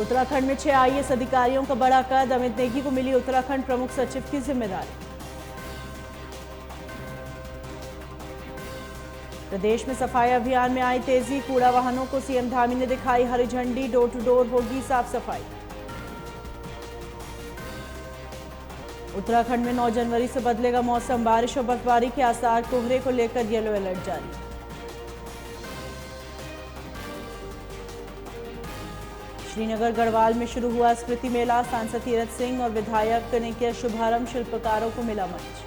उत्तराखंड में 6 आईएएस अधिकारियों का बड़ा कद, अमित नेगी को मिली उत्तराखंड प्रमुख सचिव की जिम्मेदारी। प्रदेश में सफाई अभियान में आई तेजी, कूड़ा वाहनों को सीएम धामी ने दिखाई हरी झंडी, डोर टू डोर होगी साफ सफाई। उत्तराखंड में 9 जनवरी से बदलेगा मौसम, बारिश और बर्फबारी के आसार, कोहरे को लेकर येलो अलर्ट जारी। श्रीनगर गढ़वाल में शुरू हुआ स्मृति मेला, सांसद तीरथ सिंह और विधायक ने किया शुभारंभ, शिल्पकारों को मिला मंच।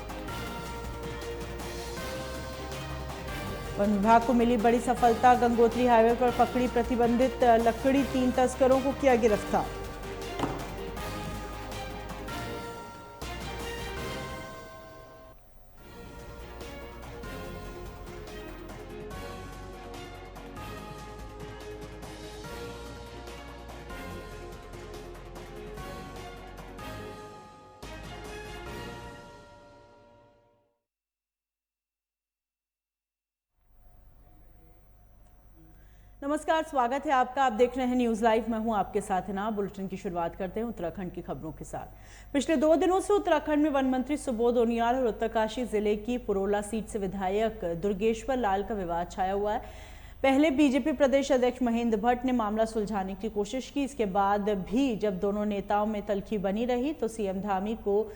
वन विभाग को मिली बड़ी सफलता, गंगोत्री हाईवे पर पकड़ी प्रतिबंधित लकड़ी, 3 तस्करों को किया गिरफ्तार। नमस्कार, स्वागत है आपका। आप देख रहे हैं न्यूज लाइव। मैं हूं आपके साथ ना। बुलेटिन की शुरुआत करते हैं उत्तराखंड की खबरों के साथ। पिछले 2 दिनों से उत्तराखंड में वन मंत्री सुबोध उनियाल और उत्तरकाशी जिले की पुरोला सीट से विधायक दुर्गेश्वर लाल का विवाद छाया हुआ है। पहले बीजेपी प्रदेश अध्यक्ष महेंद्र भट्ट ने मामला सुलझाने की कोशिश की। इसके बाद भी जब दोनों नेताओं में तल्खी बनी रही तो सीएम धामी को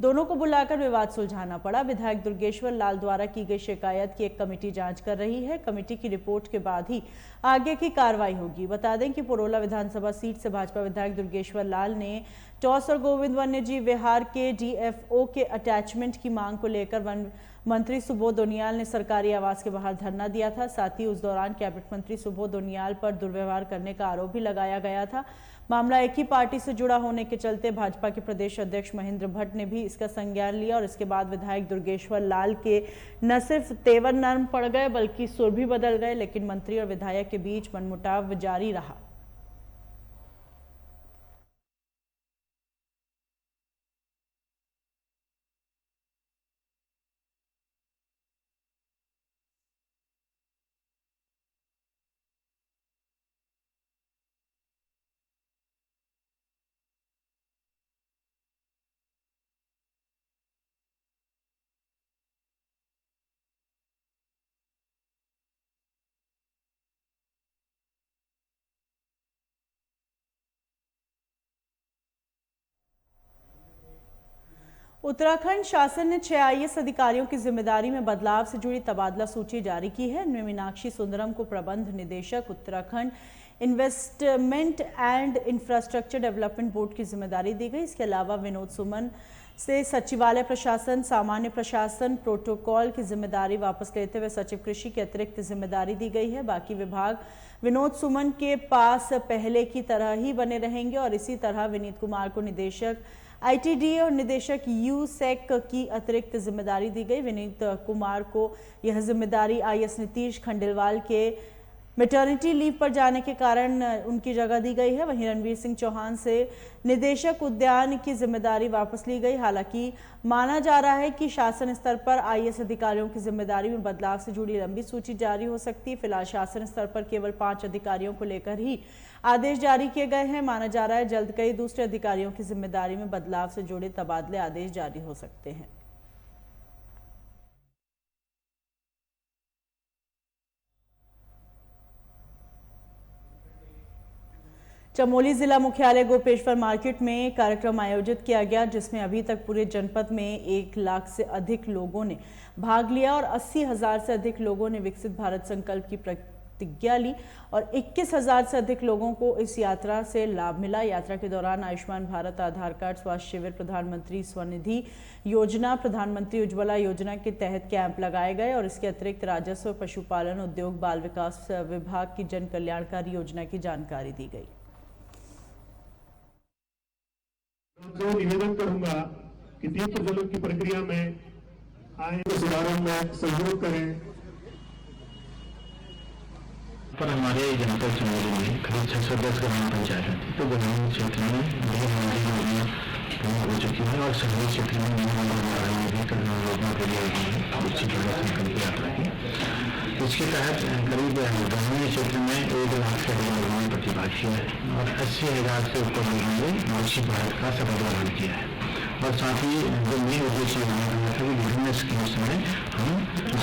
दोनों को बुलाकर विवाद सुलझाना पड़ा। विधायक दुर्गेश्वर लाल द्वारा की गई शिकायत की एक कमेटी जांच कर रही है। कमेटी की रिपोर्ट के बाद ही आगे की कार्रवाई होगी। बता दें कि पुरोला विधानसभा सीट से भाजपा विधायक दुर्गेश्वर लाल ने टॉस और गोविंद वन्यजीव विहार के डीएफओ के अटैचमेंट की मांग को लेकर वन मंत्री सुबोध उनियाल ने सरकारी आवास के बाहर धरना दिया था। साथ ही उस दौरान कैबिनेट मंत्री सुबोध उनियाल पर दुर्व्यवहार करने का आरोप भी लगाया गया था। मामला एक ही पार्टी से जुड़ा होने के चलते भाजपा के प्रदेश अध्यक्ष महेंद्र भट्ट ने भी इसका संज्ञान लिया और इसके बाद विधायक दुर्गेश्वर लाल के न सिर्फ तेवर नरम पड़ गए बल्कि सुर भी बदल गए। लेकिन मंत्री और विधायक के बीच मनमुटाव जारी रहा। उत्तराखंड शासन ने 6 आईएएस अधिकारियों की जिम्मेदारी में बदलाव से जुड़ी तबादला सूची जारी की है। इनमें मीनाक्षी सुंदरम को प्रबंध निदेशक Uttarakhand investment and infrastructure development board की जिम्मेदारी दी गई। इसके अलावा विनोद सुमन से सचिवालय प्रशासन, सामान्य प्रशासन, प्रोटोकॉल की जिम्मेदारी वापस लेते हुए सचिव कृषि की अतिरिक्त जिम्मेदारी दी गई है। बाकी विभाग विनोद सुमन के पास पहले की तरह ही बने रहेंगे और इसी तरह विनीत कुमार को निदेशक आईटीडीए और निदेशक यूसेक की अतिरिक्त जिम्मेदारी दी गई। विनीत कुमार को यह जिम्मेदारी आईएएस नीतीश खंडेलवाल के मैटरनिटी लीव पर जाने के कारण उनकी जगह दी गई है। वहीं रणवीर सिंह चौहान से निदेशक उद्यान की जिम्मेदारी वापस ली गई। हालांकि माना जा रहा है कि शासन स्तर पर आईएएस अधिकारियों की जिम्मेदारी में बदलाव से जुड़ी लंबी सूची जारी हो सकती है। फिलहाल शासन स्तर पर केवल 5 अधिकारियों को लेकर ही आदेश जारी किए गए हैं। माना जा रहा है जल्द कई दूसरे अधिकारियों की जिम्मेदारी में बदलाव से जुड़े तबादले आदेश जारी हो सकते हैं। चमोली जिला मुख्यालय गोपेश्वर मार्केट में कार्यक्रम आयोजित किया गया जिसमें अभी तक पूरे जनपद में 1 लाख से अधिक लोगों ने भाग लिया और 80,000 से अधिक लोगों ने विकसित भारत संकल्प की प्रतिज्ञा ली और 21,000 से अधिक लोगों को इस यात्रा से लाभ मिला। यात्रा के दौरान आयुष्मान भारत आधार कार्ड, स्वास्थ्य शिविर, प्रधानमंत्री स्वनिधि योजना, प्रधानमंत्री उज्ज्वला योजना के तहत कैंप लगाए गए और इसके अतिरिक्त राजस्व, पशुपालन, उद्योग, बाल विकास विभाग की जन कल्याणकारी योजना की जानकारी दी गई। तो निवेदन करूंगा कि दीप प्रज्वलन की प्रक्रिया में आए शुभारंभ में सहयोग करें। पर हमारे जनपद चमोली में करीब 610 ग्राम पंचायत थी, तो ग्रामीण क्षेत्र में भी हमारी योजना पूर्ण हो चुकी है और शहरी क्षेत्र में भी योजना के लिए अच्छी बड़ी संकल्प यात्रा की। इस इसके तहत करीब ग्रामीण क्षेत्र में 1 लाख से अधिक लोगों ने प्रतिभाग किया है और 80,000 से ऊपर लोगों ने मानसिक भारत का सफल ग्रहण किया है। और साथ ही जो मेन उद्देश्य बनाया गया था कि विभिन्न स्कीम्स में हम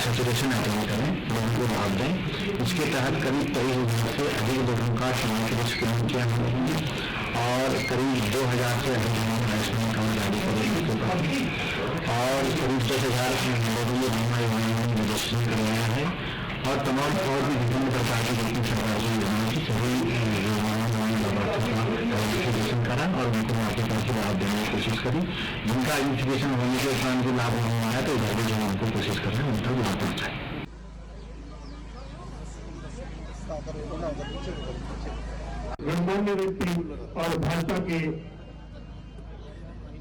सैचुरेशन अटेंड करें, लोगों को लाभ दें। इसके तहत करीब 23,000 से अधिक लोगों का चुनाव के लिए स्क्रीनिंग किया हम लोगों ने और करीब 2,000 से अधिक लोगों ने आयुष्मान कार्ड जारी करेंगे और करीब 10,000 लोगों ने बीमा योजना में रजिस्ट्रेशन करवाया है और तमाम और भी विभिन्न प्रकार की जितनी सरकारी योजनाओं की सभी योजनाओं लाभार्थियों का आइडेंटिफिकेशन करा और उनको मौके पर लाभ देने की कोशिश करी। जिनका आइडेंटिफिकेशन होने के उपरांत भी लाभ नहीं आया तो इधर भी जो उनको कोशिश कर रहे हैं उन तक लाभ पहुँचाए। गणमान्य व्यक्ति और भाजपा के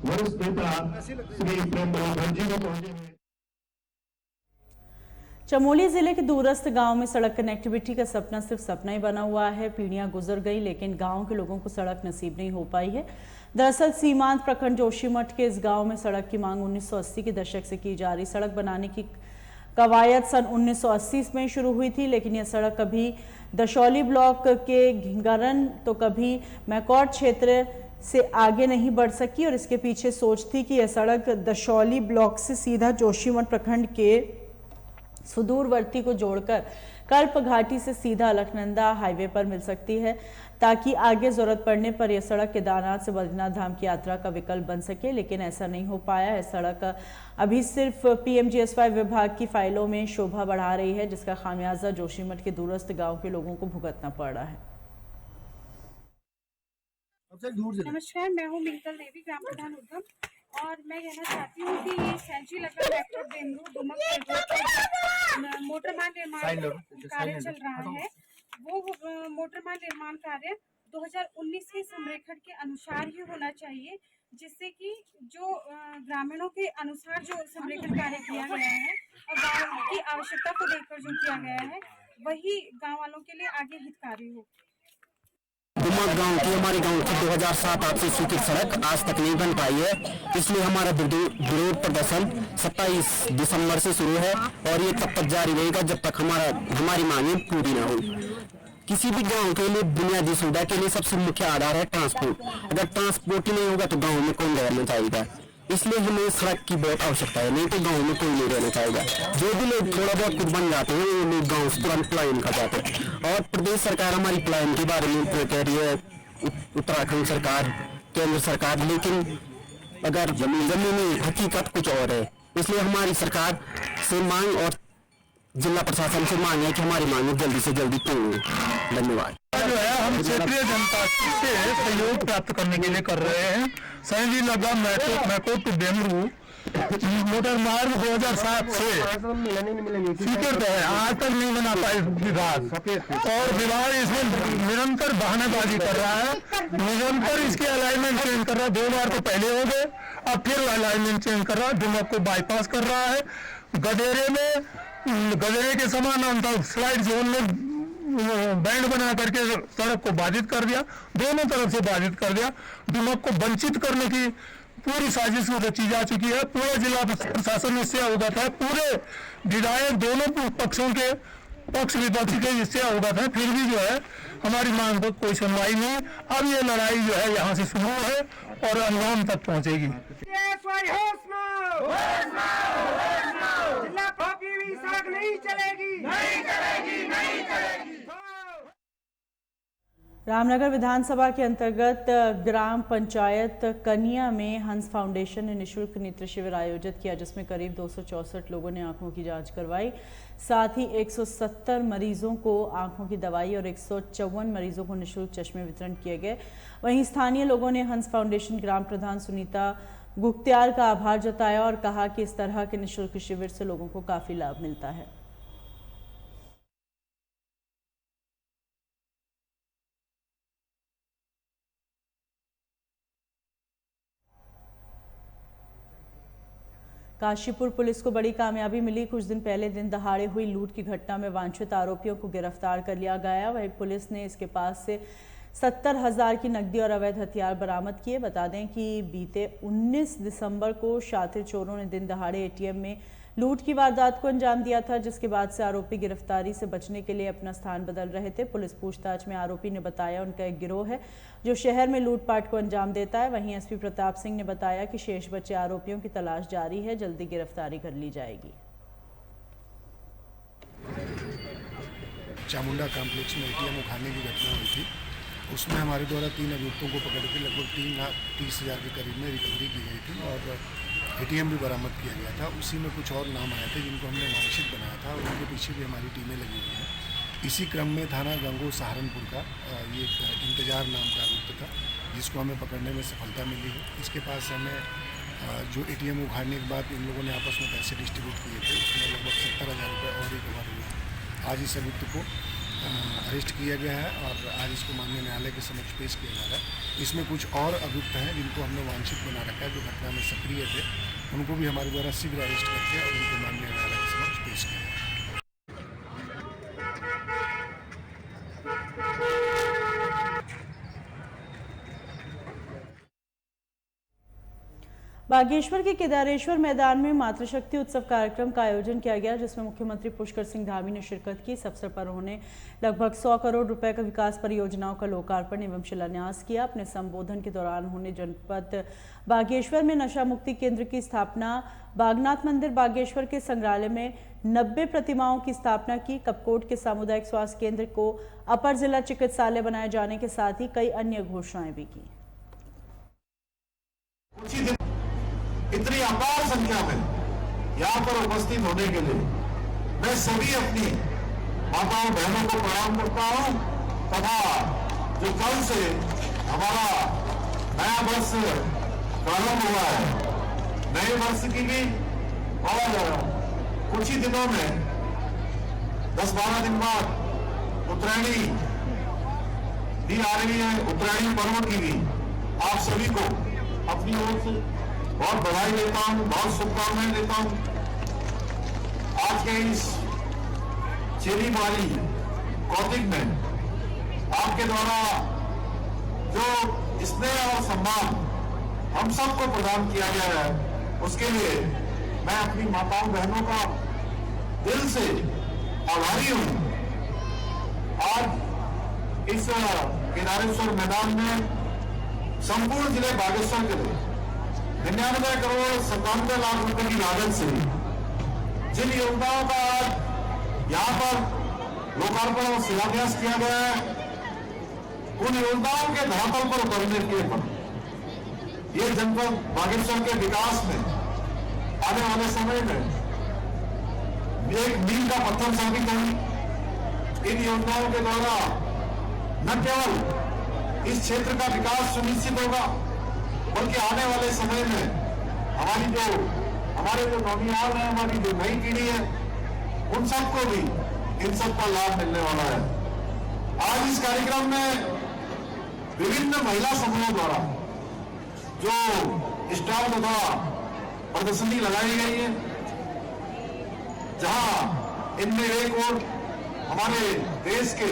वरिष्ठ नेता श्री प्रेम बल्लभ जी को पहुंचे हैं। चमोली जिले के दूरस्थ गांव में सड़क कनेक्टिविटी का सपना सिर्फ सपना ही बना हुआ है। पीढ़ियां गुजर गई लेकिन गांव के लोगों को सड़क नसीब नहीं हो पाई है। दरअसल सीमांत प्रखंड जोशीमठ के इस गांव में सड़क की मांग 1980 के दशक से की जा रही। सड़क बनाने की कवायद सन 1980 में शुरू हुई थी, लेकिन यह सड़क कभी दशौली ब्लॉक के घिंगारन तो कभी मैकॉट क्षेत्र से आगे नहीं बढ़ सकी और इसके पीछे सोच थी कि यह सड़क दशौली ब्लॉक से सीधा जोशीमठ प्रखंड के सुदूरवर्ती को जोड़कर कल्प घाटी से सीधा अलकनंदा हाईवे पर मिल सकती है, ताकि आगे जरूरत पड़ने पर यह सड़क केदारनाथ से बद्रीनाथ धाम की यात्रा का विकल्प बन सके। लेकिन ऐसा नहीं हो पाया है। सड़क अभी सिर्फ PMGSY विभाग की फाइलों में शोभा बढ़ा रही है, जिसका खामियाजा जोशीमठ के दूरस्थ गांव के लोगों को भुगतना पड़ रहा है। नमस्कार, मैं हूँ मिंकल देवी, ग्राम प्रधान उद्गम, और मैं कहना चाहती हूँ कि ये सैंची लगभग मैकॉट बेमरू दुमक मोटरमार्ग निर्माण कार्य चल रहा है। वो मोटरमार्ग निर्माण कार्य 2019 के संरेखण के अनुसार ही होना चाहिए, जिससे कि जो ग्रामीणों के अनुसार जो संरेखण कार्य किया गया है और गाँव की आवश्यकता को देखकर जो किया गया है वही गाँव वालों के लिए आगे हितकारी हो। दुमक गांव की हमारे गांव की 2007-8 से स्वीकृत सड़क आज तक नहीं बन पाई है, इसलिए हमारा विरोध प्रदर्शन 27 दिसंबर से शुरू है और ये तब तक जारी रहेगा जब तक हमारी मांगें पूरी ना हो। किसी भी गांव के लिए बुनियादी सुविधा के लिए सबसे मुख्य आधार है ट्रांसपोर्ट। अगर ट्रांसपोर्ट ही नहीं होगा तो गाँव में कौन रहना चाहेगा, इसलिए हमें सड़क की बहुत आवश्यकता है, नहीं तो गांव में कोई नहीं रहना चाहेगा। जो भी लोग थोड़ा बहुत कुछ बन जाते हैं वो लोग गांव से तुरंत पलायन कर जाते हैं और प्रदेश सरकार हमारी पलायन के बारे में कह रही है, उत्तराखंड सरकार, केंद्र सरकार, लेकिन अगर जमीनी हकीकत कुछ और है। इसलिए हमारी सरकार से मांग और जिला प्रशासन से मांग है कि हमारी मांग जल्दी से जल्दी पूर्ण हो। धन्यवाद। जो है हम क्षेत्रीय जनता से सहयोग प्राप्त करने के लिए कर रहे हैं। सैंची लगा मैकॉट टू बेमरू मोटर मार्ग 2007 से स्वीकृत है, आज तक नहीं बना पाए विभाग, और विभाग इसमें निरंतर बहानेबाजी कर रहा है, निरंतर इसके अलाइनमेंट चेंज कर रहा है। 2 बार तो पहले हो गए, अब फिर अलाइनमेंट चेंज कर रहा है, दुमक को बाईपास कर रहा है। गदेरे के समानांतर स्लाइड जोन में बैंड बना करके सड़क को बाधित कर दिया, दोनों तरफ से बाधित कर दिया। दुमक को वंचित करने की पूरी साजिश रची जा चुकी है। पूरा जिला प्रशासन इससे अवगत है, पूरे विधायक दोनों पक्षों के पक्ष विपक्ष के इससे अवगत है, फिर भी जो है हमारी मांग पर कोई सुनवाई नहीं। अब ये लड़ाई जो है यहाँ से शुरू है और अंजाम तक पहुँचेगी। रामनगर विधानसभा के अंतर्गत ग्राम पंचायत कनिया में हंस फाउंडेशन ने निःशुल्क नेत्र शिविर आयोजित किया, जिसमें करीब 264 लोगों ने आंखों की जांच करवाई। साथ ही 170 मरीजों को आंखों की दवाई और 154 मरीजों को निःशुल्क चश्मे वितरण किए गए। वहीं स्थानीय लोगों ने हंस फाउंडेशन ग्राम प्रधान सुनीता गुप्त्याल का आभार जताया और कहा कि इस तरह के निःशुल्क शिविर से लोगों को काफी लाभ मिलता है। काशीपुर पुलिस को बड़ी कामयाबी मिली। कुछ दिन पहले दिन दहाड़े हुई लूट की घटना में वांछित आरोपियों को गिरफ्तार कर लिया गया। वहीं पुलिस ने इसके पास से 70,000 की नकदी और अवैध हथियार बरामद किए। बता दें कि बीते 19 दिसंबर को शातिर चोरों ने दिन दहाड़े ATM में लूट की वारदात को अंजाम दिया था, जिसके बाद से आरोपी गिरफ्तारी से बचने के लिए अपना स्थान बदल रहे थे। पुलिस पूछताछ में आरोपी ने बताया उनका एक गिरोह है जो शहर में लूटपाट को अंजाम देता है। वहीं एसपी प्रताप सिंह ने बताया कि शेष बचे आरोपियों की तलाश जारी है, जल्दी गिरफ्तारी कर ली जाएगी। चामुंडा कॉम्प्लेक्स में एटीएम उखाड़ने की घटना हुई थी। उसमें हमारे द्वारा 3 अभियुक्तों को पकड़ के लगभग 3,30,000 के करीब में रिकवरी की गई थी और एटीएम भी बरामद किया गया था। उसी में कुछ और नाम आए थे जिनको हमने वांछित बनाया था और उनके पीछे भी हमारी टीमें लगी हुई हैं। इसी क्रम में थाना गंगो सहारनपुर का ये एक इंतजार नाम का अभियुक्त था जिसको हमें पकड़ने में सफलता मिली है। इसके पास हमें जो एटीएम उखाड़ने के बाद इन लोगों ने आपस में पैसे डिस्ट्रीब्यूट किए थे, उसमें लगभग 70,000 रुपये और रिकवर हुए। आज इस अभियुक्त को अरेस्ट किया गया है और आज इसको माननीय न्यायालय के समक्ष पेश किया जा रहा है। इसमें कुछ और अभियुक्त हैं जिनको हमने वांछित बना रखा है, जो घटना में सक्रिय थे, उनको भी हमारे द्वारा शीघ्र अरेस्ट करके और उनको माननीय न्यायालय के समक्ष पेश किया। बागेश्वर के केदारेश्वर मैदान में मातृशक्ति उत्सव कार्यक्रम का आयोजन किया गया, जिसमें मुख्यमंत्री पुष्कर सिंह धामी ने शिरकत की। इस अवसर पर उन्होंने लगभग 100 करोड़ रुपए का विकास परियोजनाओं का लोकार्पण एवं शिलान्यास किया। अपने संबोधन के दौरान उन्होंने जनपद बागेश्वर में नशा मुक्ति केंद्र की स्थापना, बागनाथ मंदिर बागेश्वर के संग्रहालय में 90 प्रतिमाओं की स्थापना की, कपकोट के सामुदायिक स्वास्थ्य केंद्र को अपर जिला चिकित्सालय बनाए जाने के साथ ही कई अन्य घोषणाएं भी की। इतनी अपार संख्या में यहाँ पर उपस्थित होने के लिए मैं सभी अपनी माताओं बहनों को प्रणाम करता हूँ तथा जो कल से हमारा नया वर्ष प्रारंभ हुआ है, नए वर्ष की भी और कुछ ही दिनों में 10-12 दिन बाद उत्तरायणी भी आ रही है। उत्तरायणी पर्व की भी आप सभी को अपनी ओर से बहुत बधाई देता हूं, बहुत शुभकामनाएं देता हूं। आज के इस चेरी वाली कौतिक में आपके द्वारा जो स्नेह और सम्मान हम सबको प्रदान किया गया है, उसके लिए मैं अपनी माताओं बहनों का दिल से आभारी हूं। आज इस केदारेश्वर मैदान में संपूर्ण जिले बागेश्वर के लिए 99 करोड़ 97 लाख रुपए की लागत से जिन योजनाओं का आज यहाँ पर लोकार्पण और शिलान्यास किया गया है, उन योजनाओं के धरातल पर उतरने के बाद ये जनपद बागेश्वर के विकास में आने वाले समय में एक मील का पत्थर साबित होगी। इन योजनाओं के द्वारा न केवल इस क्षेत्र का विकास सुनिश्चित होगा, बल्कि आने वाले समय में हमारे जो नौनिहाल है, हमारी जो नई पीढ़ी है, उन सबको भी इन सब का लाभ मिलने वाला है। आज इस कार्यक्रम में विभिन्न महिला समूहों द्वारा जो स्टॉल तथा प्रदर्शनी लगाई गई है, जहां इनमें एक और हमारे देश के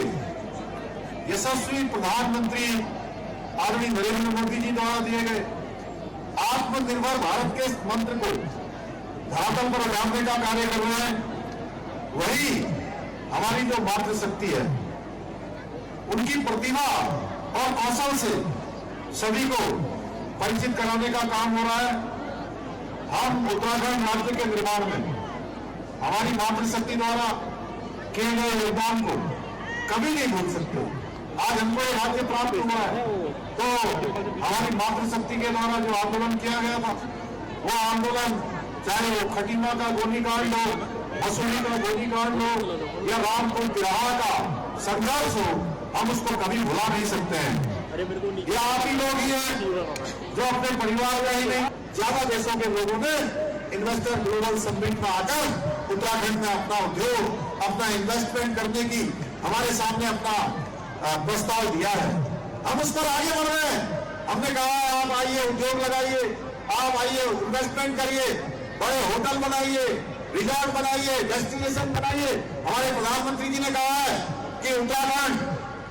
यशस्वी प्रधानमंत्री आदरणीय नरेंद्र मोदी जी द्वारा दिए गए आत्मनिर्भर भारत के मंत्र को धरातल पर उतारने का कार्य कर रहे हैं। वही हमारी जो मातृशक्ति है, उनकी प्रतिभा और कौशल से सभी को परिचित कराने का काम हो रहा है। हम उत्तराखंड राज्य के निर्माण में हमारी मातृशक्ति द्वारा किए गए योगदान को कभी नहीं भूल सकते। आज हमको ये राज्य प्राप्त हुआ है तो हमारी मातृशक्ति के द्वारा जो आंदोलन किया गया था, वो आंदोलन चाहे वो खटीमा का गोलीकांड हो, मसूरी का गोलीकांड हो या रामपुर तिराहा का संघर्ष हो, हम उसको कभी भुला नहीं सकते हैं। ये आप ही लोग ही हैं जो अपने परिवार में ही नहीं, ज्यादा देशों के लोगों ने इन्वेस्टर ग्लोबल समिट में आकर उत्तराखंड में अपना उद्योग, अपना इन्वेस्टमेंट करने की हमारे सामने अपना प्रस्ताव दिया है। हम उस पर आगे बढ़ रहे हैं। हमने कहा है आप आइए, उद्योग लगाइए, आप आइए, इन्वेस्टमेंट करिए, बड़े होटल बनाइए, रिजॉर्ट बनाइए, डेस्टिनेशन बनाइए। हमारे प्रधानमंत्री जी ने कहा है कि उत्तराखंड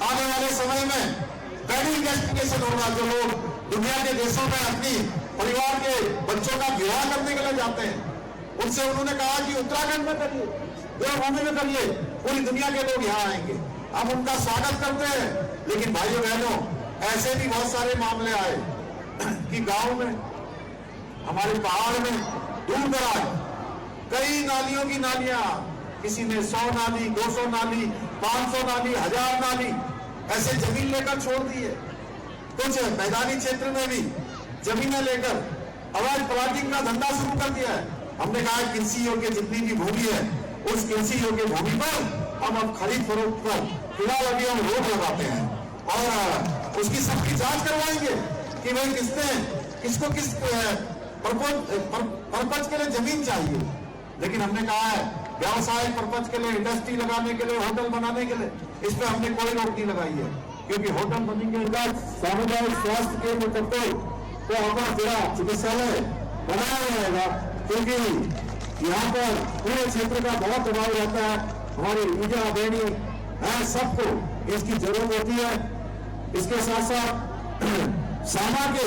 आने वाले समय में वेडिंग डेस्टिनेशन होगा। जो लोग दुनिया के देशों में अपनी परिवार के बच्चों का विवाह करने के लिए जाते हैं, उनसे उन्होंने कहा कि उत्तराखंड में करिए, देवभूमि में करिए, पूरी दुनिया के लोग यहाँ आएंगे। हम उनका स्वागत करते हैं। लेकिन भाइयों बहनों, ऐसे भी बहुत सारे मामले आए कि गांव में, हमारे पहाड़ में दूर दराज कई नालियों की नालियां, किसी ने 100 नाली, 200 नाली, 500 नाली, 1000 नाली ऐसे जमीन लेकर छोड़ दी है। कुछ मैदानी क्षेत्र में भी जमीनें लेकर अवैध प्लॉटिंग का धंधा शुरू कर दिया है। हमने कहा कृषि योग्य जितनी भी भूमि है, उस कृषि योग्य भूमि पर हम अब खरीद फरोख्त पर फिलहाल अभी हम रोक लगाते हैं और उसकी सबकी जांच करवाएंगे कि भाई किसको किस पर्पज के लिए जमीन चाहिए। लेकिन हमने कहा है व्यावसायिक पर्पज के लिए, इंडस्ट्री लगाने के लिए, होटल बनाने के लिए, इस पर हमने कोई रोक नहीं लगाई है, क्योंकि होटल बनेंगे, सामुदायिक स्वास्थ्य केंद्र करते तो हमारा जिला चिकित्सालय बनाया जाएगा, क्योंकि यहाँ पर पूरे क्षेत्र का बहुत दबाव रहता है। हमारी ईजा बेनी है, सबको इसकी जरूरत होती है। इसके साथ साथ सामा के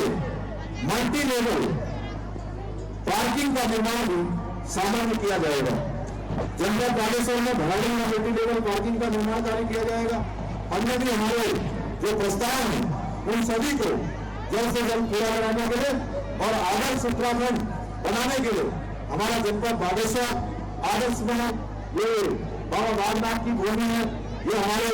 मल्टी लेवल पार्किंग का निर्माण भी सामा में किया जाएगा। जनपद बागेश्वर में भराड़ी में मल्टी लेवल पार्किंग का निर्माण कार्य किया जाएगा। हमने भी हमारे जो प्रस्ताव हैं उन सभी को जल्द से जल्द पूरा कराने के लिए और आदर्श उत्तराखंड बनाने के लिए हमारा जनपद बागेश्वर आदर्श बना। ये बाबा बागनाथ की भूमि है, ये हमारे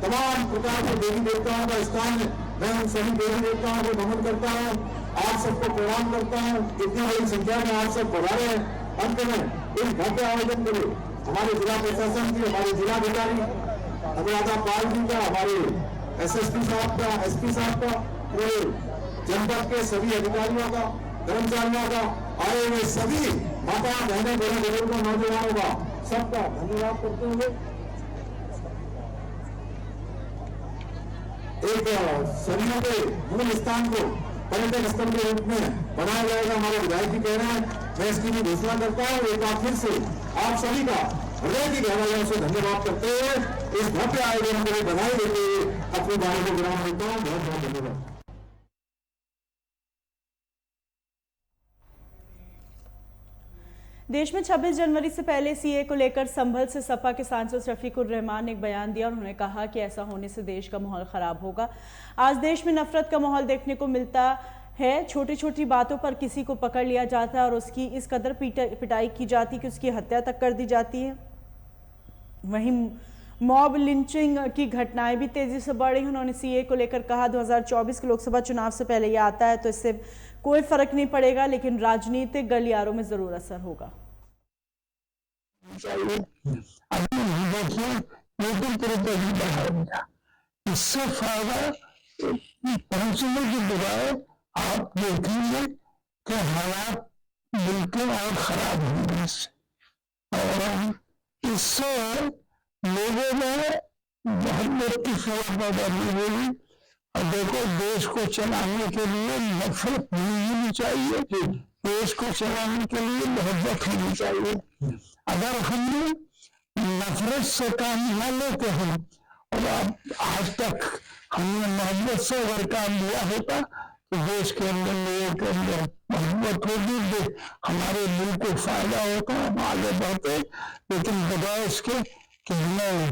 तमाम प्रकार के देवी देवताओं का स्थान है। मैं उन सभी देवी देवताओं को नमन करता हूँ, आप सबको प्रणाम करता हूँ। इतनी बड़ी संख्या में आप सब पधारे हैं। अंत में इस भव्य आयोजन के लिए हमारे जिला प्रशासन की, हमारे जिलाधिकारी अनुराधा पाल जी का, हमारे SSP साहब का, SP साहब का, पूरे जनपद के सभी अधिकारियों का, कर्मचारियों का, आए हुए सभी माता बहनें, बड़े बुजुर्गों, नौजवानों का सबका धन्यवाद करते हुए एक सदियों के मूल स्थान को पर्यटन स्थल के रूप में बनाया जाएगा। हमारे विधायक जी कह रहे हैं, मैं इसकी भी घोषणा करता हूँ। एक बार फिर से आप सभी का हृदय की गहराइयों से धन्यवाद करते हुए इस भव्य आयोजन को बधाई देते हुए अपनी बातों को विराम देता हूँ। बहुत बहुत धन्यवाद। देश में 26 जनवरी से पहले सीए को लेकर संभल से सपा के सांसद शफीकुर रहमान ने एक बयान दिया। उन्होंने कहा कि ऐसा होने से देश का माहौल खराब होगा। आज देश में नफरत का माहौल देखने को मिलता है। छोटी छोटी बातों पर किसी को पकड़ लिया जाता है और उसकी इस कदर पिटाई की जाती है कि उसकी हत्या तक कर दी जाती है। वहीं मॉब लिंचिंग की घटनाएं भी तेजी से बढ़ रही। उन्होंने सीए को लेकर कहा 2024 के लोकसभा चुनाव से पहले यह आता है तो इससे कोई फर्क नहीं पड़ेगा, लेकिन राजनीतिक गलियारों में जरूर असर होगा। इससे फायदा पहुंचने की बजाय आप देखेंगे कि हालात बिल्कुल और खराब होंगे और इससे लोगों में बहुत की सोच पैदा होगी। और देखो, देश को चलाने के लिए नफरत नहीं होनी चाहिए, देश को चलाने के लिए मोहब्बत होनी चाहिए। अगर हम नफरत से काम न लेते हैं और आज तक हमने मोहब्बत से अगर काम लिया होता तो देश के अंदर लोगों के अंदर मोहब्बत होगी, हमारे मुल्क को फायदा होता, हम आगे बढ़ते। लेकिन बजाय इसके कि हमें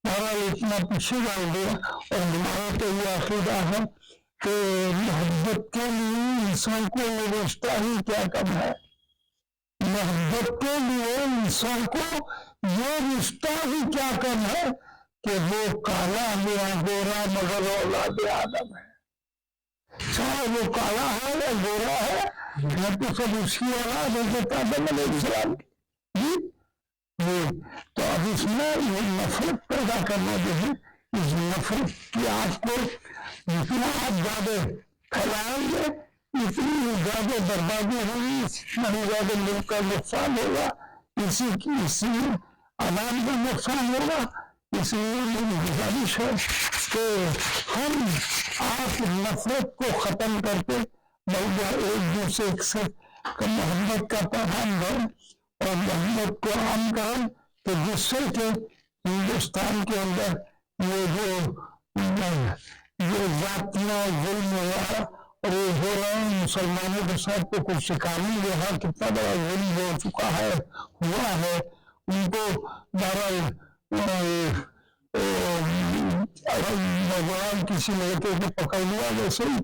इतना पीछे डाल दिया। और हमारा तो ये अकीदा है कि मोहब्बत के लिए इंसान को ये रिश्ता ही क्या कम है। मोहब्बत के लिए इंसान को ये रिश्ता ही क्या कम है कि वो काला या गोरा मगर औलाद आदम है। चाहे वो काला है या गोरा है, मैं तो सब उसकी औलाद है आदम अलैहिस्सलाम की। तो अब इसमें ये नफरत पैदा करना जो है, इस नफरत की आग को जितना आप ज्यादा फैलाएंगे इतनी ज्यादा बर्बादी होगी, इतना ही ज्यादा मुल्क का नुकसान होगा, इसी आवाम का नुकसान होगा। इसलिए मेरी गुजारिश है कि हम आप नफरत को खत्म करके भैया एक दूसरे से मोहब्बत का पैगाम दें और मोहब्बत को आम करें, तो जिससे कि हिंदुस्तान के अंदर ये जो जातियां जुल्म हुआ और ये हो रहे हैं मुसलमानों के साथ तो कुछ शिकानी यहाँ कितना बड़ा जुल्म हो चुका है, हुआ है। उनको भगवान किसी लड़के को पकड़ लिया वैसे ही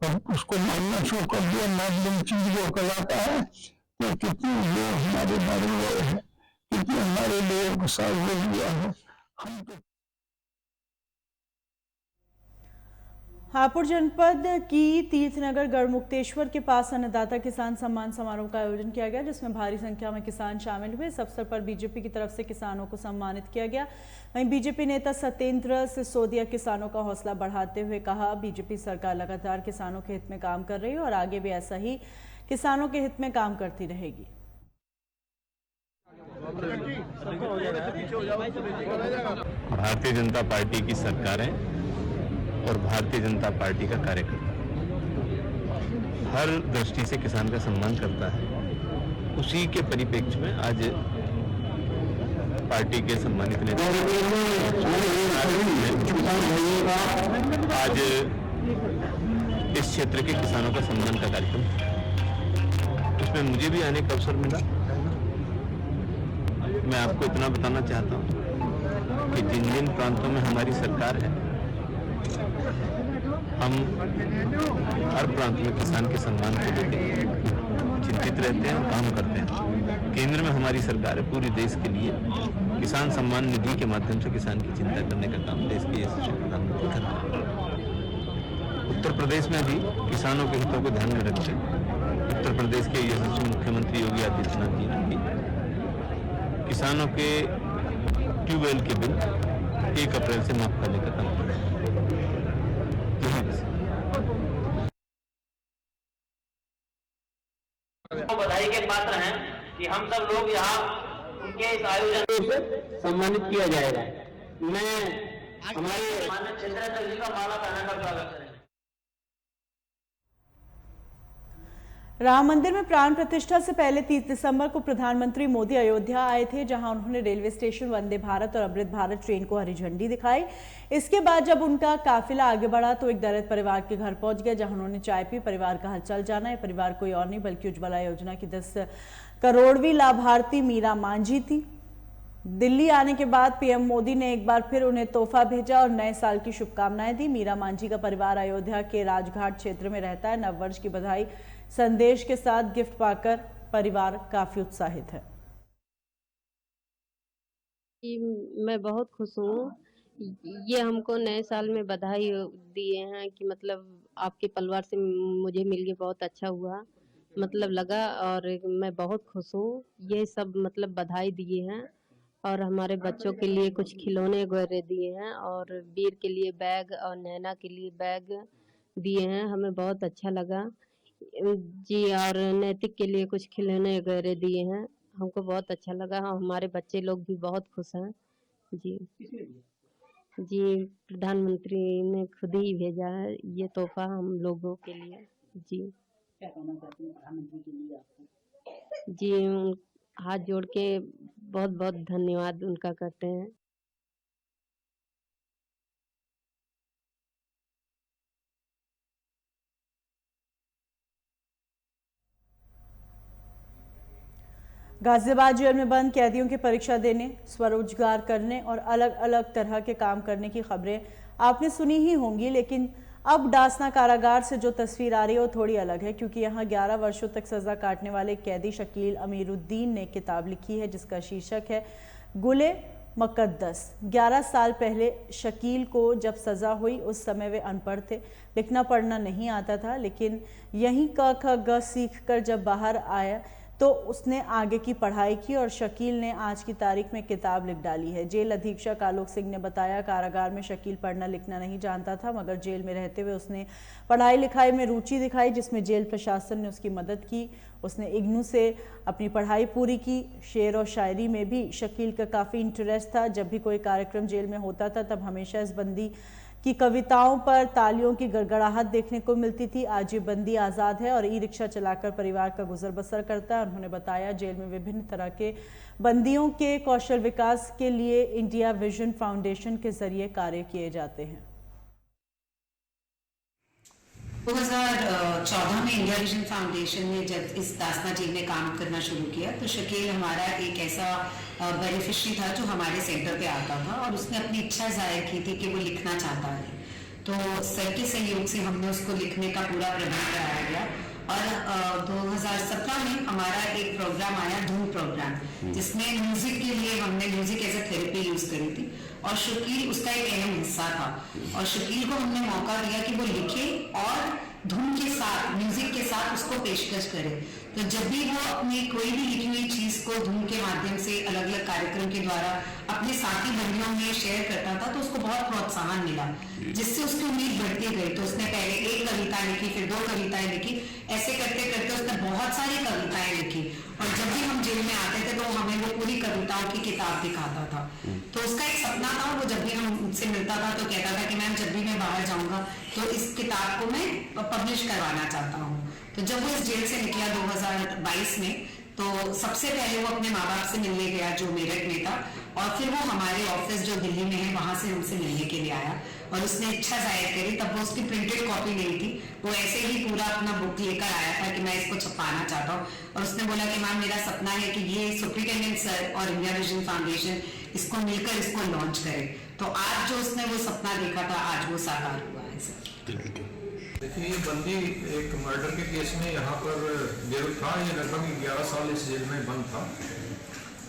और उसको मारना शुरू कर दिया, नाम चीज जो कहलाता है। तो कितने लोग हमारे मारे हुए हैं, कितने हमारे लोगों के साथ हो गया है। हम तो हापुड़ जनपद की तीर्थनगर गढ़मुक्तेश्वर के पास अन्नदाता किसान सम्मान समारोह का आयोजन किया गया, जिसमें भारी संख्या में किसान शामिल हुए। इस अवसर पर बीजेपी की तरफ से किसानों को सम्मानित किया गया। वहीं बीजेपी नेता सत्येंद्र सिसोदिया किसानों का हौसला बढ़ाते हुए कहा, बीजेपी सरकार लगातार किसानों के हित में काम कर रही है और आगे भी ऐसा ही किसानों के हित में काम करती रहेगी। भारतीय जनता पार्टी की सरकारें और भारतीय जनता पार्टी का कार्यकर्ता हर दृष्टि से किसान का सम्मान करता है। उसी के परिप्रेक्ष्य में आज पार्टी के सम्मानित नेता आज इस क्षेत्र के किसानों का सम्मान का कार्यक्रम, उसमें मुझे भी आने का अवसर मिला। मैं आपको इतना बताना चाहता हूं कि जिन जिन प्रांतों में हमारी सरकार है, हम हर प्रांत में किसान के सम्मान को लेकर चिंतित रहते हैं और काम करते हैं। केंद्र में हमारी सरकार है, पूरे देश के लिए किसान सम्मान निधि के माध्यम से किसान की चिंता करने का काम देश के यशस्वी प्रधानमंत्री कर रहे हैं। उत्तर प्रदेश में भी किसानों के हितों को ध्यान में रखते उत्तर प्रदेश के यशस्वी मुख्यमंत्री योगी आदित्यनाथ जी ने भी किसानों के ट्यूबवेल के बिल 1 अप्रैल से माफ करने का काम किया। बधाई के पात्र हैं कि हम सब लोग यहाँ उनके इस आयोजन से सम्मानित किया जाएगा। मैं हमारे माननीय चंद्रेंद्र जी का माला पहनाकर स्वागत करें। राम मंदिर में प्राण प्रतिष्ठा से पहले 30 दिसंबर को प्रधानमंत्री मोदी अयोध्या आए थे, जहां उन्होंने रेलवे स्टेशन वंदे भारत और अमृत भारत ट्रेन को हरी झंडी दिखाई। इसके बाद जब उनका काफिला आगे बढ़ा तो एक दलित परिवार के घर पहुंच गया, जहां उन्होंने चाय पी। परिवार का हलचल जाना। यह परिवार कोई और नहीं बल्कि उज्ज्वला योजना की 10 करोड़वीं लाभार्थी मीरा मांझी थी। दिल्ली आने के बाद पीएम मोदी ने एक बार फिर उन्हें तोहफा भेजा और नए साल की शुभकामनाएं दी। मीरा मांझी का परिवार अयोध्या के राजघाट क्षेत्र में रहता है। नववर्ष की बधाई संदेश के साथ गिफ्ट पाकर परिवार काफी उत्साहित है। मैं बहुत खुश हूँ। ये हमको नए साल में बधाई दिए हैं कि मतलब आपके परिवार से मुझे मिलके बहुत अच्छा हुआ, मतलब लगा, और मैं बहुत खुश हूँ। ये सब मतलब बधाई दिए हैं और हमारे बच्चों के लिए कुछ खिलौने वगैरह दिए हैं और वीर के लिए बैग और नैना के लिए बैग दिए हैं। हमें बहुत अच्छा लगा जी। और नैतिक के लिए कुछ खिलौने वगैरह दिए हैं, हमको बहुत अच्छा लगा। हमारे बच्चे लोग भी बहुत खुश हैं जी। जी, प्रधानमंत्री ने खुद ही भेजा है ये तोहफा हम लोगों के लिए जी। क्या कहना चाहते हैं प्रधानमंत्री के लिए आपको? जी, हाथ जोड़ के बहुत बहुत धन्यवाद उनका करते हैं। गाजियाबाद जेल में बंद कैदियों की परीक्षा देने, स्वरोजगार करने और अलग अलग तरह के काम करने की खबरें आपने सुनी ही होंगी, लेकिन अब डासना कारागार से जो तस्वीर आ रही है वो थोड़ी अलग है, क्योंकि यहाँ 11 वर्षों तक सजा काटने वाले कैदी शकील अमीरुद्दीन ने किताब लिखी है जिसका शीर्षक है गुले मुकद्दस। 11 साल पहले शकील को जब सज़ा हुई उस समय वे अनपढ़ थे, लिखना पढ़ना नहीं आता था, लेकिन यहीं क ख ग सीख कर जब बाहर आया तो उसने आगे की पढ़ाई की और शकील ने आज की तारीख में किताब लिख डाली है। जेल अधीक्षक आलोक सिंह ने बताया, कारागार में शकील पढ़ना लिखना नहीं जानता था, मगर जेल में रहते हुए उसने पढ़ाई लिखाई में रुचि दिखाई, जिसमें जेल प्रशासन ने उसकी मदद की। उसने इग्नू से अपनी पढ़ाई पूरी की। शेर और शायरी में भी शकील का काफ़ी इंटरेस्ट था। जब भी कोई कार्यक्रम जेल में होता था तब हमेशा इस बंदी की कविताओं पर तालियों की गड़गड़ाहट देखने को मिलती थी। आज ये बंदी आज़ाद है और ई रिक्शा चलाकर परिवार का गुजर बसर करता है। उन्होंने बताया, जेल में विभिन्न तरह के बंदियों के कौशल विकास के लिए इंडिया विजन फाउंडेशन के जरिए कार्य किए जाते हैं। 2014 में इंडिया विजन फाउंडेशन ने जब इस दास्तां जेल में काम करना शुरू किया तो शकील हमारा एक ऐसा बेनिफिशरी था जो हमारे सेंटर पे आता था और उसने अपनी इच्छा जाहिर की थी कि वो लिखना चाहता है। तो सर के सहयोग से हमने उसको लिखने का पूरा प्रबंध कराया गया और 2017 में हमारा एक प्रोग्राम आया, धूम प्रोग्राम, जिसमें म्यूजिक के लिए हमने music as a therapy use करी थी और शकील उसका एक अहम हिस्सा था। और शकील को हमने मौका दिया कि वो लिखे और धुन के साथ, म्यूजिक के साथ उसको पेशकश करे। तो जब भी वो अपनी कोई भी लिखी हुई चीज को धुन के माध्यम से अलग अलग कार्यक्रम के द्वारा अपने साथी बंदियों में शेयर करता था तो उसको बहुत प्रोत्साहन मिला, जिससे उसकी उम्मीद बढ़ती गई। तो उसने पहले एक कविता लिखी, फिर 2 कविताएं लिखी, ऐसे करते करते उसने बहुत सारी कविताएं लिखी। और जब भी हम जेल में आते थे तो हमें वो पूरी कविताओं की किताब दिखाता था। तो उसका एक सपना था, वो जब भी हमसे मिलता था तो कहता था कि मैम जब भी मैं बाहर जाऊंगा तो इस किताब को मैं पब्लिश करवाना चाहता हूँ। तो जब वो इस जेल से निकला 2022 में, तो सबसे पहले वो अपने माँ बाप से मिलने गया जो मेरठ में था, और फिर वो हमारे ऑफिस जो दिल्ली में है वहां से हमसे मिलने के लिए आया और उसने इच्छा जाहिर करी। तब वो उसकी प्रिंटेड कॉपी नहीं थी, वो ऐसे ही पूरा अपना बुक लेकर आया था कि मैं इसको छपाना चाहता हूँ। और उसने बोला कि मैम मेरा सपना है कि ये सुपरिटेंडेंट सर और इंडिया विजन फाउंडेशन इसको मिलकर इसको लॉन्च करे। तो आज जो उसने वो सपना देखा था आज वो साकार हुआ है सर। देखिए, ये बंदी एक मर्डर के केस में यहाँ पर जेल था। ये लगभग 11 साल इस जेल में बंद था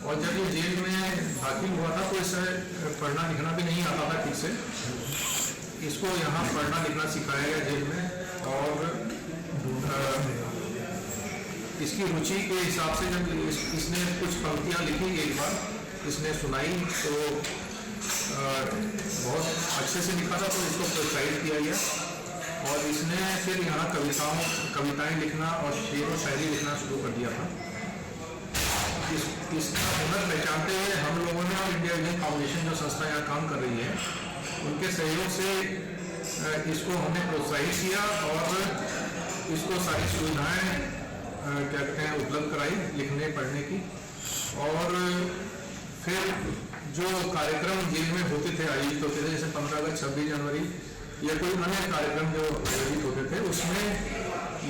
और जब ये जेल में दाखिल हुआ था तो इसे पढ़ना लिखना भी नहीं आता था ठीक से। इसको यहाँ पढ़ना लिखना सिखाया गया जेल में और इसकी रुचि के हिसाब से जब इसने कुछ पंक्तियाँ लिखी एक बार इसने सुनाई तो बहुत अच्छे से लिखा था, तो इसको प्रोत्साहित किया गया और इसने फिर यहाँ कविताएं लिखना और शेर और शायरी लिखना शुरू कर दिया था। इसका हुनर पहचानते हुए हम लोगों ने और इंडिया विजन फाउंडेशन जो संस्था यहाँ काम कर रही है उनके सहयोग से इसको हमने प्रोत्साहित किया और इसको सारी सुविधाएं क्या कहते हैं उपलब्ध कराई लिखने पढ़ने की। और फिर जो कार्यक्रम जेल में होते थे, आयोजित होते थे, जैसे 15 अगस्त 26 जनवरी या कोई अन्य कार्यक्रम जो आयोजित होते थे उसमें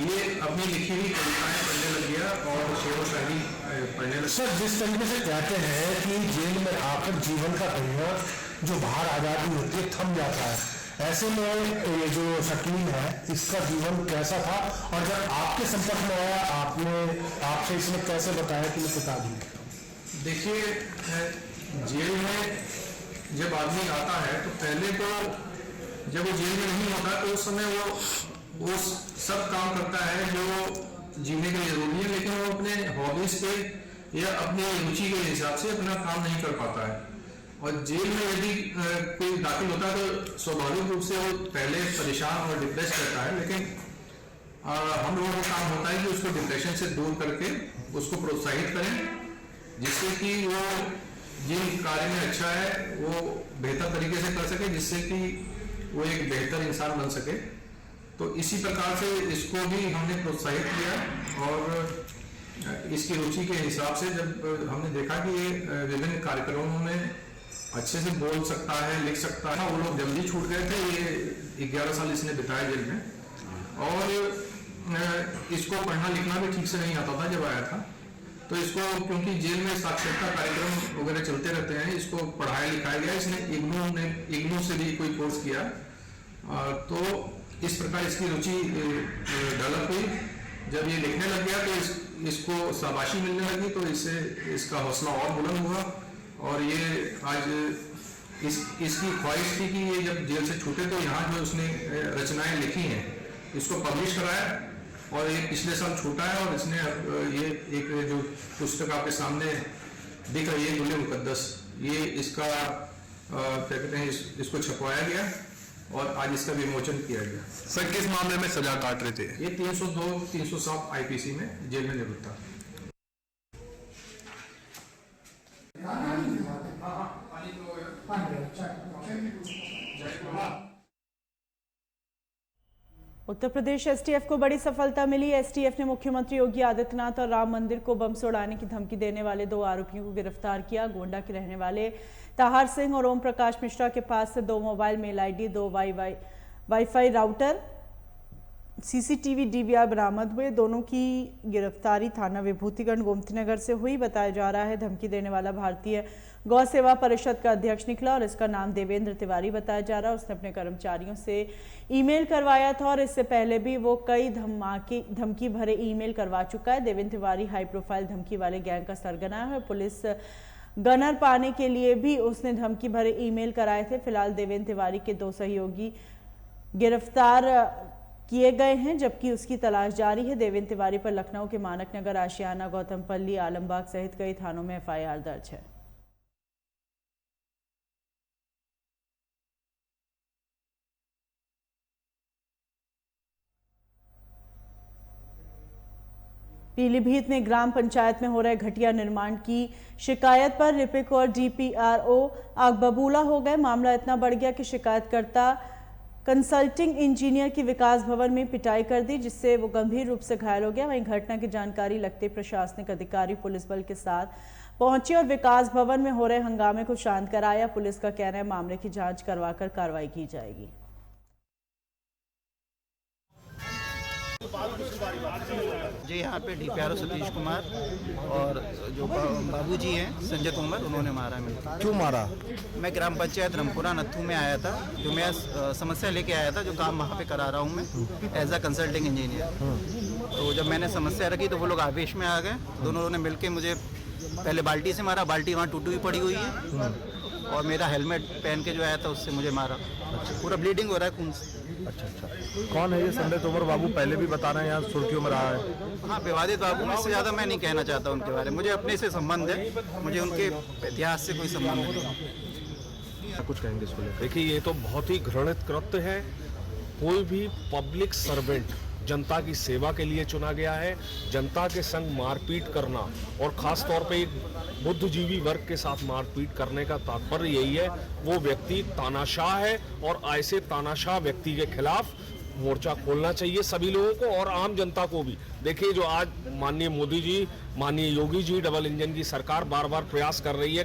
ये अपनी लिखी हुई कविताएं पढ़ने लग गया और शेर व शायरी पढ़ने लग गया। सर, जिस तरीके से कहते हैं कि जेल में आकर जीवन का पहिया जो बाहर आज़ादी होती है थम जाता है, ऐसे में ये जो शकील है इसका जीवन कैसा था और जब आपके संपर्क में आया आपसे इसने कैसे बताया कि मैं किताब लिखता हूँ? देखिए, जेल में जब आदमी आता है तो पहले तो जब वो जेल में नहीं होता तो उस समय वो सब काम करता है जो जीने के लिए जरूरी है, लेकिन वो अपने हॉबीज पे या अपनी रुचि के हिसाब से अपना काम नहीं कर पाता है। और जेल में यदि कोई दाखिल होता है तो स्वाभाविक रूप से वो पहले परेशान और डिप्रेस रहता है, लेकिन हम लोगों का काम होता है कि उसको डिप्रेशन से दूर करके उसको प्रोत्साहित करें जिससे कि वो जिन कार्य में अच्छा है वो बेहतर तरीके से कर सके, जिससे कि वो एक बेहतर इंसान बन सके। तो इसी प्रकार से इसको भी हमने प्रोत्साहित किया और इसकी रुचि के हिसाब से जब हमने देखा कि ये विभिन्न कार्यक्रमों में अच्छे से बोल सकता है, लिख सकता है, वो लोग जल्दी छूट गए थे। ये 11 साल इसने बिताया जेल में और इसको पढ़ना लिखना भी ठीक से नहीं आता था जब आया था। तो इसको क्योंकि जेल में साक्षरता कार्यक्रम वगैरह चलते रहते हैं, इसको पढ़ाया लिखाया गया। इसने इग्नू से भी कोई कोर्स किया तो इस प्रकार इसकी रुचि डेवलप हुई। जब ये लिखने लग गया तो इसको शाबाशी मिलने लगी, तो इससे इसका हौसला और बुलंद हुआ और ये आज इसकी ख्वाहिश थी कि ये जब जेल से छूटे तो यहाँ जो उसने रचनाएं लिखी हैं इसको पब्लिश कराया और ये पिछले साल छूटा है और इसने ये एक जो पुस्तक आपके सामने दिख रही है गुले मुकद्दस, ये इसका क्या कहते हैं इसको छपवाया गया और आज इसका विमोचन किया गया। सर, किस मामले में सजा काट रहे थे? ये 302-307 आईपीसी में जेल में निवृत्त था। उत्तर प्रदेश एसटीएफ को बड़ी सफलता मिली। एसटीएफ ने मुख्यमंत्री योगी आदित्यनाथ और राम मंदिर को बम से उड़ाने की धमकी देने वाले 2 आरोपियों को गिरफ्तार किया। गोंडा के रहने वाले ताहार सिंह और ओम प्रकाश मिश्रा के पास से 2 mobile mail ID, 2 WiFi router, CCTV DVR बरामद हुए। दोनों की गिरफ्तारी थाना विभूतिगढ़ गोमतीनगर से हुई। बताया जा रहा है धमकी देने वाला भारतीय गौ सेवा परिषद का अध्यक्ष निकला और इसका नाम देवेंद्र तिवारी बताया जा रहा है। उसने अपने कर्मचारियों से ईमेल करवाया था और इससे पहले भी वो कई धमकी भरे ईमेल करवा चुका है। देवेंद्र तिवारी हाई प्रोफाइल धमकी वाले गैंग का सरगना है। पुलिस गनर पाने के लिए भी उसने धमकी भरे ईमेल कराए थे। फिलहाल देवेंद्र तिवारी के 2 सहयोगी गिरफ्तार किए गए हैं, जबकि उसकी तलाश जारी है। देवेंद्र तिवारी पर लखनऊ के मानक नगर, आशियाना, गौतमपल्ली, आलमबाग सहित कई थानों में FIR दर्ज है। पीलीभीत में ग्राम पंचायत में हो रहे घटिया निर्माण की शिकायत पर लिपिक और DPRO आग बबूला हो गए। मामला इतना बढ़ गया कि शिकायतकर्ता कंसल्टिंग इंजीनियर की विकास भवन में पिटाई कर दी, जिससे वो गंभीर रूप से घायल हो गया। वहीं घटना की जानकारी लगते प्रशासनिक अधिकारी पुलिस बल के साथ पहुंचे और विकास भवन में हो रहे हंगामे को शांत कराया। पुलिस का कहना है मामले की जांच करवाकर कार्रवाई की जाएगी। जी यहाँ पे DPRO सतीश कुमार और जो बाबूजी हैं संजय तोमर, उन्होंने मारा है। क्यों मारा? मैं ग्राम पंचायत रमपुरा नत्थू में आया था, जो मैं समस्या लेके आया था, जो काम वहाँ पे करा रहा हूँ मैं एज अ कंसल्टिंग इंजीनियर। तो जब मैंने समस्या रखी तो वो लोग आवेश में आ गए। दोनों ने मिलके मुझे पहले बाल्टी से मारा, बाल्टी वहाँ टूटी हुई पड़ी हुई है, और मेरा हेलमेट पहन के जो आया था उससे मुझे मारा। पूरा ब्लीडिंग हो रहा है खून से। अच्छा। कौन है ये संजय तोमर बाबू? पहले भी बता रहे हैं यहाँ सुर्खियों में रहा है। हाँ, विवादित बाबू में, इससे ज़्यादा मैं नहीं कहना चाहता उनके बारे में। मुझे अपने से संबंध है, मुझे उनके इतिहास से कोई संबंध नहीं। कुछ कहेंगे इसको लेकर? देखिए, ये तो बहुत ही घृणित कृत्य है। कोई भी पब्लिक सर्वेंट जनता की सेवा के लिए चुना गया है, जनता के संग मारपीट करना और खास तौर पे एक बुद्धिजीवी वर्ग के साथ मारपीट करने का तात्पर्य यही है। वो व्यक्ति तानाशाह है और ऐसे तानाशाह व्यक्ति के खिलाफ मोर्चा खोलना चाहिए सभी लोगों को और आम जनता को भी। देखिए, जो आज माननीय मोदी जी, माननीय योगी जी, डबल इंजन की सरकार बार बार प्रयास कर रही है,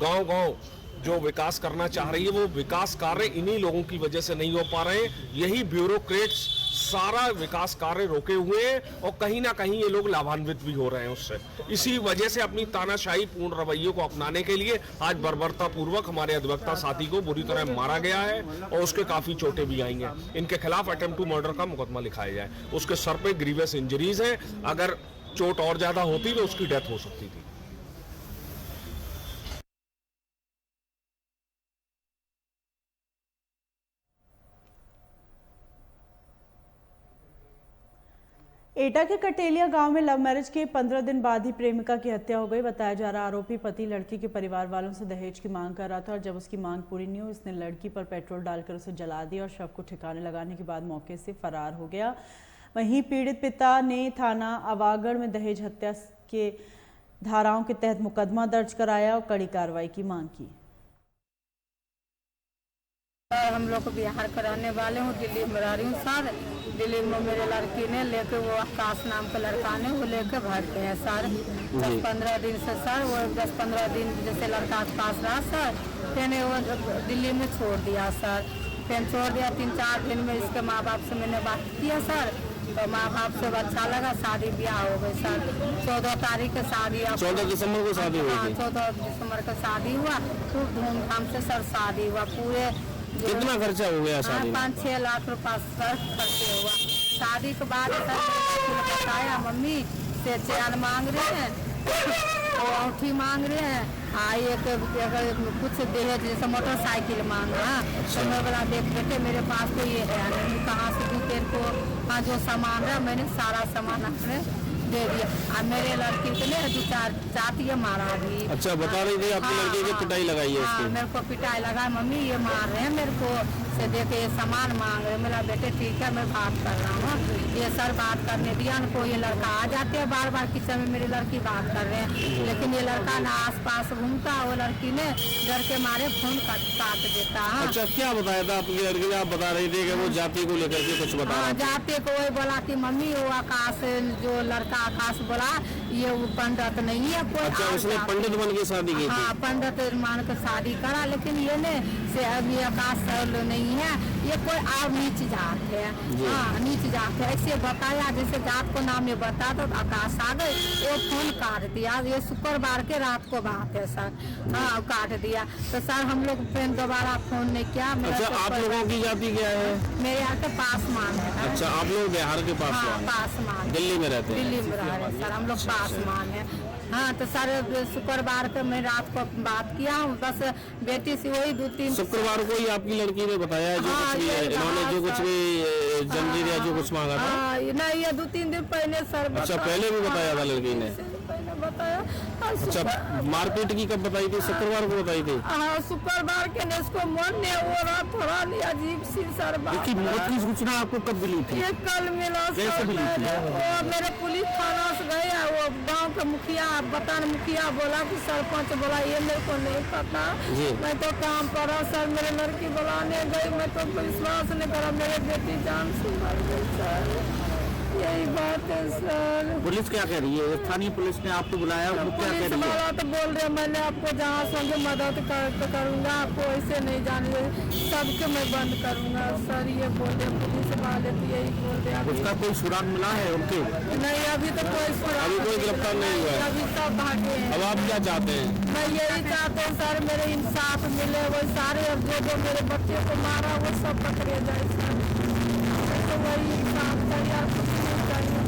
गांव जो विकास करना चाह रही है, वो विकास कार्य इन्हीं लोगों की वजह से नहीं हो पा रहे हैं। यही ब्यूरोक्रेट्स सारा विकास कार्य रोके हुए हैं और कहीं ना कहीं ये लोग लाभान्वित भी हो रहे हैं उससे। इसी वजह से अपनी तानाशाही पूर्ण रवैये को अपनाने के लिए आज बर्बरता पूर्वक हमारे अधिवक्ता साथी को बुरी तरह मारा गया है और उसके काफी चोटें भी आई हैं। इनके खिलाफ अटेम्प्ट टू मर्डर का मुकदमा लिखाया जाए। उसके सर पे ग्रीवियस इंजरीज हैं, अगर चोट और ज्यादा होती तो उसकी डेथ हो सकती थी। एटा के कटेलिया गांव में लव मैरिज के 15 दिन बाद ही प्रेमिका की हत्या हो गई। बताया जा रहा आरोपी पति लड़की के परिवार वालों से दहेज की मांग कर रहा था और जब उसकी मांग पूरी नहीं हुई, इसने लड़की पर पेट्रोल डालकर उसे जला दिया और शव को ठिकाने लगाने के बाद मौके से फरार हो गया। वहीं पीड़ित पिता ने थाना आवागढ़ में दहेज हत्या के धाराओं के तहत मुकदमा दर्ज कराया और कड़ी कार्रवाई की मांग की। हम लोग को बिहार कराने वाले हूँ, दिल्ली में रह रही हूँ सर। दिल्ली में मेरे लड़की ने लेके, वो आकाश नाम का लड़का ने वो लेके भाग गए हैं सर। 10-15 दिन से सर, वो 10-15 दिन जैसे लड़का के पास रहा सर, फिर वो दिल्ली में छोड़ दिया सर। फिर छोड़ दिया, 3-4 दिन में इसके माँ बाप से मैंने बात किया सर, तो माँ बाप से अच्छा लगा, शादी ब्याह हो गई सर। 14 तारीख के शादी, 14 दिसंबर को शादी हुई थी। 14 दिसंबर का शादी हुआ, खूब धूमधाम से सर शादी हुआ। पूरे कितना खर्चा हो गया शादी में? 5-6 लाख रुपया सर खर्चे हुआ। शादी के बाद सर बताया मम्मी से चैन मांग रहे हैं और अंगूठी मांग रहे हैं, कुछ दहेज जैसे मोटरसाइकिल मांग रहा। तो मैं बोला देख बेटे मेरे पास तो ये है नहीं, कहाँ से दूँ तेरे को? हाँ, जो सामान है मैंने सारा सामान अपने दे दिया। अब मेरे लड़की के लिए 2-4 जातियाँ मारा भी। अच्छा, बता रही थी आपकी लड़की की पिटाई लगाई है इसकी? मेरे को पिटाई लगा, मम्मी ये मार रहे हैं मेरे को, से देखे ये सामान मांग रहे। मेरा बेटे ठीक है, मैं बात कर रहा हूँ। ये सर बात करने दिया उनको, ये लड़का आ जाते हैं बार बार किचन में, मेरी लड़की बात कर रहे हैं, लेकिन ये लड़का ना आस पास घूमता, वो लड़की ने डर के मारे फोन काट देता है। अच्छा, क्या बताया था आपकी लड़की ने? आप बता रही थी कि वो जाति को लेकर के कुछ बता रहा था। जाति को वही बोला कि मम्मी वो आकाश, जो लड़का आकाश बोला ये वो पंडित नहीं है कोई। अच्छा, उसने पंडित बन के शादी की थी? हाँ, पंडित मान के शादी करा, लेकिन ये ने जैसे अभी आकाश सर नहीं है, ये कोई और नीच जात है। हाँ, नीच जात है ऐसे बताया, जैसे जात को नाम ये बता तो आकाश आ गए, वो फोन काट दिया। ये शुक्रवार के रात को बात है सर। हाँ, काट दिया तो सर हम लोग फिर दोबारा फोन नहीं किया। अच्छा, आप लोगों की जाति क्या है? मेरे यहाँ के पासमान है। अच्छा, आप लोग बिहार के पासमान? हाँ, पासमान दिल्ली में रहते हैं? दिल्ली में रह रहे सर, हम लोग पासमान है। हाँ, तो सर शुक्रवार को मैं रात को बात किया हूँ, बस बेटी से वही 2-3 शुक्रवार को ही आपकी लड़की ने बताया जो कुछ भी इन्होंने जो कुछ भी जंजीर या जो कुछ मांगा था? नहीं, ये 2-3 दिन पहले सर। अच्छा, पहले भी बताया था लड़की ने? बताया। अच्छा, मारपीट की कब बताई थी? शुक्रवार को बताई थी? हाँ, शुक्रवार के ने इसको मन ने वो रात थोड़ा लिया, अजीब सी सर बात। मौत की सूचना आपको कब मिली थी? ये कल मिला। कैसे मिली थी? वो मेरे पुलिस थाना से गए, वो गांव का मुखिया बतन मुखिया बोला कि सरपंच बोला, ये मेरे को नहीं पता, मैं तो काम पर हूँ सर। मेरे लड़की बुलाने गई, मैं तो विश्वास नहीं करा, मेरे बेटी जान से मर गई सर। यही बात है सर। पुलिस क्या कह रही है? स्थानीय पुलिस ने आपको बुलाया, वो क्या कह रही है? तो बोल रहे मैंने आपको जहाँ संगे मदद करूँगा, आपको ऐसे नहीं जाने, सबके मैं बंद करूँगा सर, ये बोल रहे पुलिस वाले। तो यही बोल रहे। उसका कोई सुराग मिला है उनके? नहीं, अभी तो कोई सुराग, अभी कोई गिरफ्तार नहीं हुआ है? अभी सब भागे हैं। अब आप क्या चाहते हैं? मैं यही चाहते हैं सर, मेरे इंसाफ मिले, वो सारे जो मेरे बच्चे को मारा वो सब पकड़े जाए सर। तो वही इंसाफ चाहिए, कुछ नहीं चाहिए।